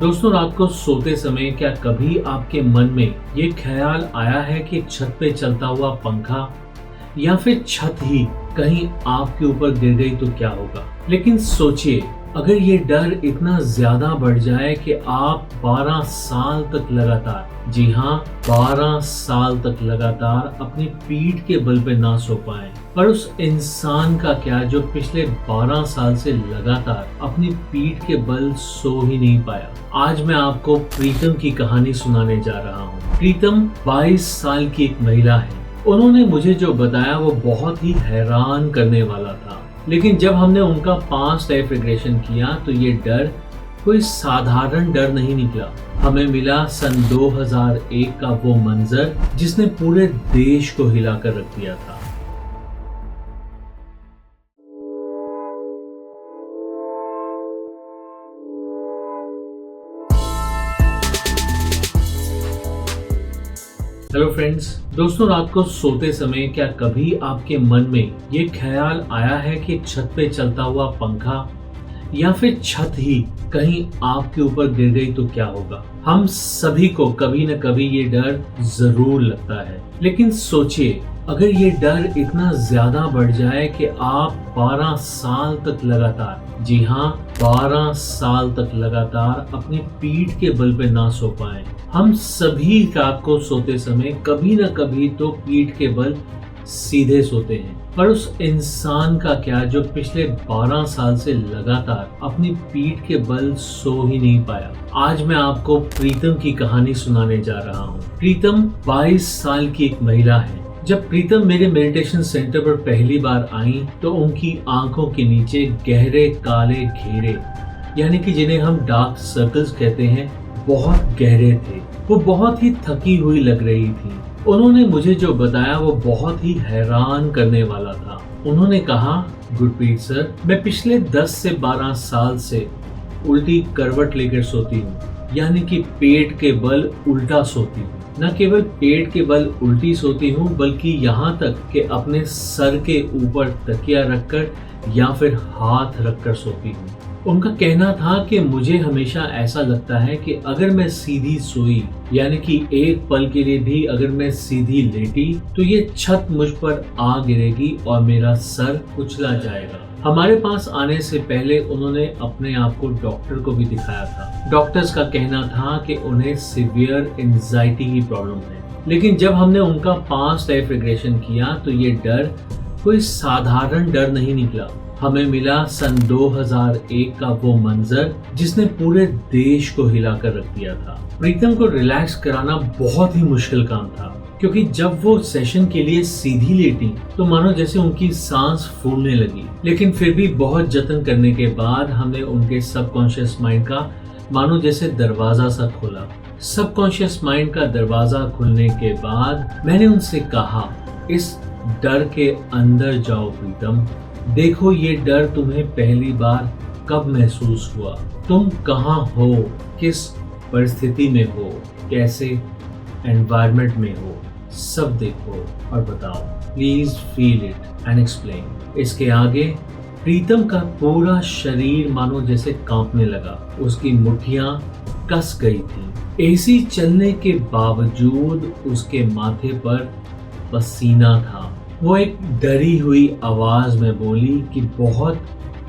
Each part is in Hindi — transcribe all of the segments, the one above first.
दोस्तों, रात को सोते समय क्या कभी आपके मन में ये ख्याल आया है कि छत पे चलता हुआ पंखा या फिर छत ही कहीं आपके ऊपर गिर गई तो क्या होगा? लेकिन सोचिए, अगर ये डर इतना ज्यादा बढ़ जाए कि आप 12 साल तक लगातार, जी हाँ, 12 साल तक लगातार अपनी पीठ के बल पे ना सो पाए। पर उस इंसान का क्या जो पिछले 12 साल से लगातार अपनी पीठ के बल सो ही नहीं पाया। आज मैं आपको प्रीतम की कहानी सुनाने जा रहा हूँ। प्रीतम 22 साल की एक महिला है। उन्होंने मुझे जो बताया वो बहुत ही हैरान करने वाला था। लेकिन जब हमने उनका पास्ट लाइफ रिग्रेशन किया तो ये डर कोई साधारण डर नहीं निकला। हमें मिला सन 2001 का वो मंजर जिसने पूरे देश को हिलाकर रख दिया था। हेलो फ्रेंड्स, दोस्तों, रात को सोते समय क्या कभी आपके मन में ये ख्याल आया है कि छत पे चलता हुआ पंखा या फिर छत ही कहीं आपके ऊपर गिर गई तो क्या होगा? हम सभी को कभी न कभी ये डर जरूर लगता है। लेकिन सोचिए, अगर ये डर इतना ज्यादा बढ़ जाए कि आप 12 साल तक लगातार, जी हाँ, 12 साल तक लगातार अपनी पीठ के बल पे ना सो पाए। हम सभी रात को सोते समय कभी न कभी तो पीठ के बल सीधे सोते हैं। पर उस इंसान का क्या जो पिछले 12 साल से लगातार अपनी पीठ के बल सो ही नहीं पाया। आज मैं आपको प्रीतम की कहानी सुनाने जा रहा हूँ। प्रीतम 22 साल की एक महिला है। जब प्रीतम मेरे मेडिटेशन सेंटर पर पहली बार आई तो उनकी आंखों के नीचे गहरे काले घेरे, यानी कि जिन्हें हम डार्क सर्कल्स कहते हैं, बहुत गहरे थे। वो बहुत ही थकी हुई लग रही थी। उन्होंने मुझे जो बताया वो बहुत ही हैरान करने वाला था। उन्होंने कहा, गुरप्रीत सर, मैं पिछले 10 से 12 साल से उल्टी करवट लेकर सोती हूँ, यानी कि पेट के बल उल्टा सोती हूँ। न केवल पेट के बल उल्टी सोती हूँ बल्कि यहाँ तक कि अपने सर के ऊपर तकिया रखकर या फिर हाथ रखकर सोती हूँ। उनका कहना था कि मुझे हमेशा ऐसा लगता है कि अगर मैं सीधी सोई, यानी कि एक पल के लिए भी अगर मैं सीधी लेटी तो ये छत मुझ पर आ गिरेगी और मेरा सर कुचला जाएगा। हमारे पास आने से पहले उन्होंने अपने आप को डॉक्टर को भी दिखाया था। डॉक्टर्स का कहना था कि उन्हें सीवियर एंजाइटी की प्रॉब्लम है। लेकिन जब हमने उनका पास्ट लाइफ रिग्रेशन किया तो ये डर कोई साधारण डर नहीं निकला। हमें मिला सन 2001 का वो मंजर जिसने पूरे देश को हिलाकर रख दिया था। प्रीतम को रिलैक्स कराना बहुत ही मुश्किल काम था, क्योंकि जब वो सेशन के लिए सीधी लेटी तो मानो जैसे उनकी सांस फूलने लगी। लेकिन फिर भी बहुत जतन करने के बाद हमने उनके सबकॉन्शियस माइंड का मानो जैसे दरवाजा सा खोला। सबकॉन्शियस माइंड का दरवाजा खुलने के बाद मैंने उनसे कहा, इस डर के अंदर जाओ प्रीतम। देखो, ये डर तुम्हें पहली बार कब महसूस हुआ? तुम कहाँ हो, किस परिस्थिति में हो, कैसे एनवायरनमेंट में हो, सब देखो और बताओ। Please feel it and explain. इसके आगे प्रीतम का पूरा शरीर मानो जैसे कांपने लगा। उसकी मुट्ठियां कस गई थी। एसी चलने के बावजूद उसके माथे पर पसीना था। वो एक डरी हुई आवाज में बोली कि बहुत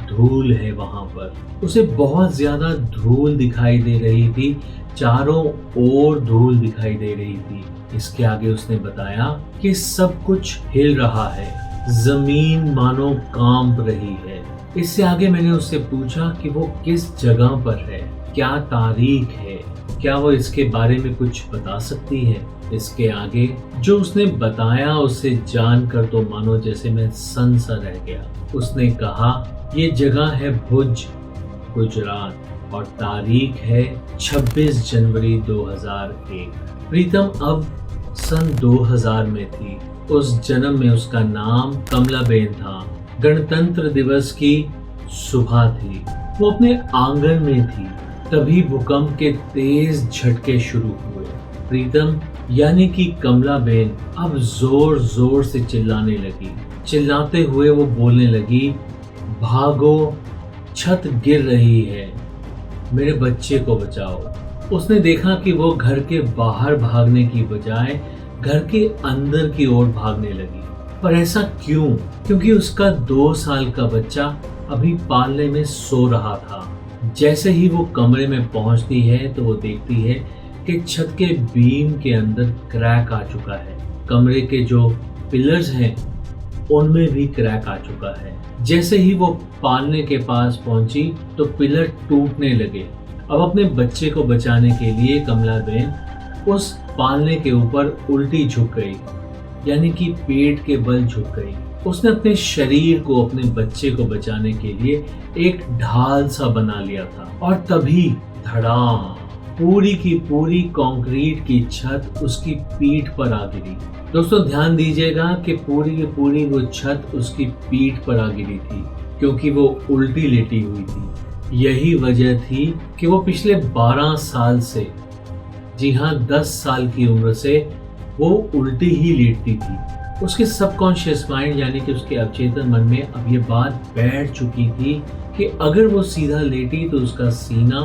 धूल है वहां पर। उसे बहुत ज्यादा धूल दिखाई दे रही थी, चारों ओर धूल दिखाई दे रही थी। इसके आगे उसने बताया कि सब कुछ हिल रहा है, जमीन मानो कांप रही है। इससे आगे मैंने उससे पूछा कि वो किस जगह पर है, क्या तारीख है, क्या वो इसके बारे में कुछ बता सकती है। इसके आगे जो उसने बताया उसे जानकर तो मानो जैसे मैं सन्न सा रह गया। उसने कहा, ये जगह है भुज, गुजरात, और तारीख है 26 जनवरी 2001। प्रीतम अब सन 2000 में थी। उस जन्म में उसका नाम कमलाबेन था। गणतंत्र दिवस की सुबह थी। वो अपने आंगन में थी, तभी भूकंप के तेज झटके शुरू हुए। प्रीतम यानी कि कमलाबेन अब जोर जोर से चिल्लाने लगी। चिल्लाते हुए वो बोलने लगी, भागो, छत गिर रही है। मेरे बच्चे को बचाओ। उसने देखा कि वो घर के बाहर भागने की बजाय घर के अंदर की ओर भागने लगी। पर ऐसा क्यों? क्योंकि उसका 2 साल का बच्चा अभी पालने में सो रहा था। जैसे ही वो कमरे में पहुंचती है तो वो देखती है कि छत के बीम के अंदर क्रैक आ चुका है। कमरे के जो पिलर्स हैं उनमें भी क्रैक आ चुका है। जैसे ही वो पालने के पास पहुंची तो पिलर टूटने लगे। अब अपने बच्चे को बचाने के लिए कमलाबेन उस पालने के ऊपर उल्टी झुक गई, यानी कि पेट के बल झुक गई। उसने अपने शरीर को अपने बच्चे को बचाने के लिए एक ढाल सा बना लिया था और तभी धड़ाम, पूरी की पूरी कंक्रीट की छत उसकी पीठ पर आ गिरी। दोस्तों ध्यान दीजिएगा कि पूरी की पूरी वो छत उसकी पीठ पर आ गिरी थी क्योंकि वो उल्टी लेटी हुई थी। यही वजह थी कि वो पिछले 12 साल से, जी हाँ 10 साल की उम्र से वो उल्टी ही लेटती थी। उसके सबकॉन्शियस माइंड यानी कि उसके अवचेतन मन में अब ये बात बैठ चुकी थी कि अगर वो सीधा लेटी तो उसका सीना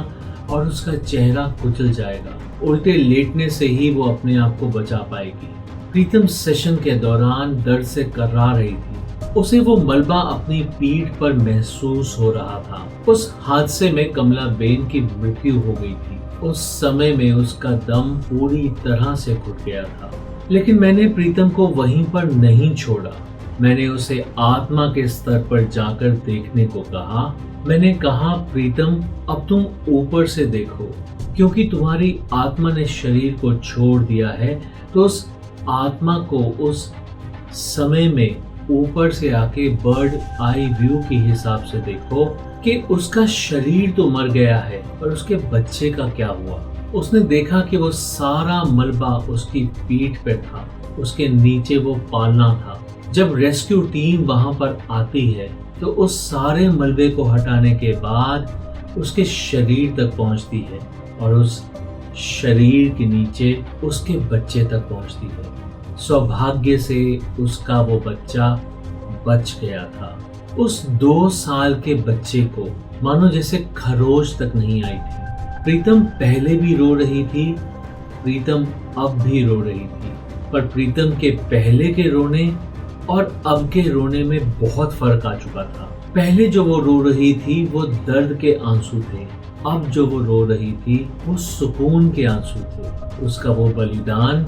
और उसका चेहरा कुचल जाएगा। उल्टे लेटने से ही वो अपने आप को बचा पाएगी। प्रीतम सेशन के दौरान दर्द से कर्रा रही थी। उसे वो मलबा अपनी पीठ पर महसूस हो रहा था। उस हादसे में कमलाबेन की मृत्यु हो गई थी। उस समय में उसका दम पूरी तरह से घुट गया था। लेकिन मैंने प्रीतम को वहीं पर नहीं छोड़ा। मैंने उसे आत्मा के स्तर पर जाकर देखने को कहा। मैंने कहा प्रीतम अब तुम ऊपर से देखो, क्योंकि तुम्हारी आत्मा ने शरीर को छोड़ दिया है तो उस आत्मा को उस समय में ऊपर से आके बर्ड आई व्यू के हिसाब से देखो कि उसका शरीर तो मर गया है पर उसके बच्चे का क्या हुआ। उसने देखा कि वो सारा मलबा उसकी पीठ पे था, उसके नीचे वो पालना था। जब रेस्क्यू टीम वहां पर आती है तो उस सारे मलबे को हटाने के बाद उसके शरीर तक पहुंचती है और उस शरीर के नीचे उसके बच्चे तक पहुंचती है। सौभाग्य से उसका वो बच्चा बच गया था। उस 2 साल के बच्चे को मानो जैसे खरोच तक नहीं आई थी। प्रीतम पहले भी रो रही थी, प्रीतम अब भी रो रही थी, पर प्रीतम के पहले के रोने और अब के रोने में बहुत फर्क आ चुका था। पहले जो वो रो रही थी वो दर्द के आंसू थे, अब जो वो रो रही थी वो सुकून के आंसू थे। उसका वो बलिदान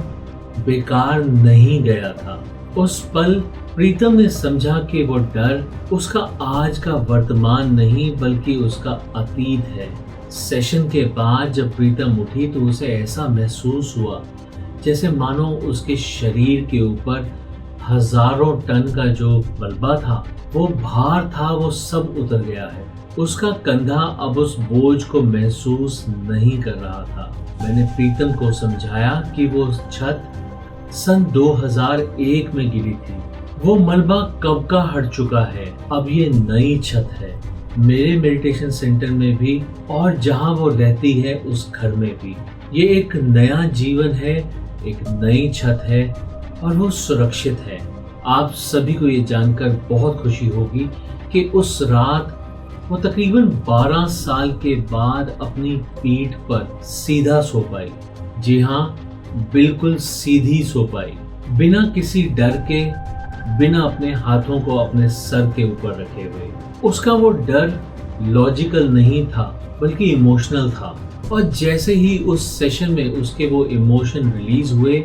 बेकार नहीं गया था। उस पल प्रीतम ने समझा कि वो डर उसका आज का वर्तमान नहीं बल्कि उसका अतीत है। सेशन के बाद जब प्रीतम उठी तो उसे ऐसा महसूस हुआ जैसे मानो उसके शरीर के ऊपर हजारों टन का जो मलबा था, वो भार था, वो सब उतर गया है। उसका कंधा अब उस बोझ को महसूस नहीं कर रहा था। मैंने प्रीतम को समझाया कि वो छत सन 2001 में गिरी थी। वो मलबा कब का हट चुका है, अब ये नई छत है। मेरे मेडिटेशन सेंटर में भी और जहां वो रहती है उस घर में भी ये एक नया जीवन है, एक नई छत है और वो सुरक्षित है। आप सभी को ये जानकर बहुत खुशी होगी कि उस रात वो तकरीबन 12 साल के बाद अपनी पीठ पर सीधा सो पाई। जी हाँ, बिल्कुल सीधी सो पाई, बिना किसी डर के, बिना अपने हाथों को अपने सर के ऊपर रखे हुए। उसका वो डर लॉजिकल नहीं था बल्कि इमोशनल था और जैसे ही उस सेशन में उसके वो इमोशन रिलीज हुए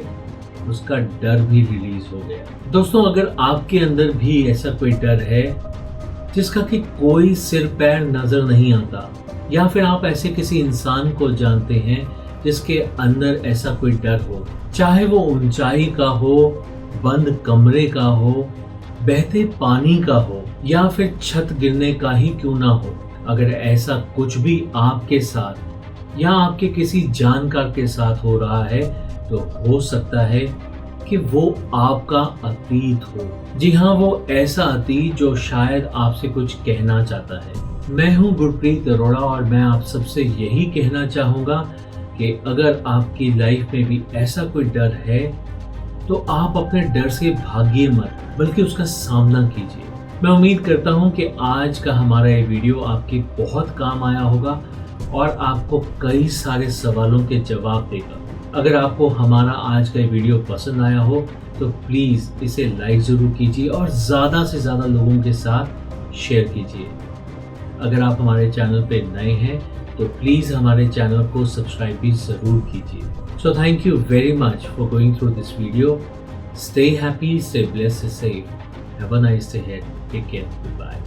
उसका डर भी रिलीज हो गया। दोस्तों अगर आपके अंदर भी ऐसा कोई डर है जिसका कि कोई सिर पैर नजर नहीं आता, या फिर आप ऐसे किसी इंसान को जानते हैं जिसके अंदर ऐसा कोई डर हो, चाहे वो ऊंचाई का हो, बंद कमरे का हो, बहते पानी का हो या फिर छत गिरने का ही क्यों ना हो, अगर ऐसा कुछ भी आपके साथ या आपके किसी जानकार के साथ हो रहा है तो हो सकता है कि वो आपका अतीत हो। जी हाँ, वो ऐसा अतीत जो शायद आपसे कुछ कहना चाहता है। मैं हूँ गुरप्रीत अरोड़ा और मैं आप सबसे यही कहना चाहूँगा कि अगर आपकी लाइफ में भी ऐसा कोई डर है तो आप अपने डर से भागिए मत, बल्कि उसका सामना कीजिए। मैं उम्मीद करता हूँ कि आज का हमारा ये वीडियो आपके बहुत काम आया होगा और आपको कई सारे सवालों के जवाब देगा। अगर आपको हमारा आज का वीडियो पसंद आया हो तो प्लीज़ इसे लाइक ज़रूर कीजिए और ज़्यादा से ज़्यादा लोगों के साथ शेयर कीजिए। अगर आप हमारे चैनल पे नए हैं तो प्लीज़ हमारे चैनल को सब्सक्राइब भी ज़रूर कीजिए। So thank you very much for going through this video. Stay happy, stay blessed, stay safe. Have a nice day ahead. Take care. Bye.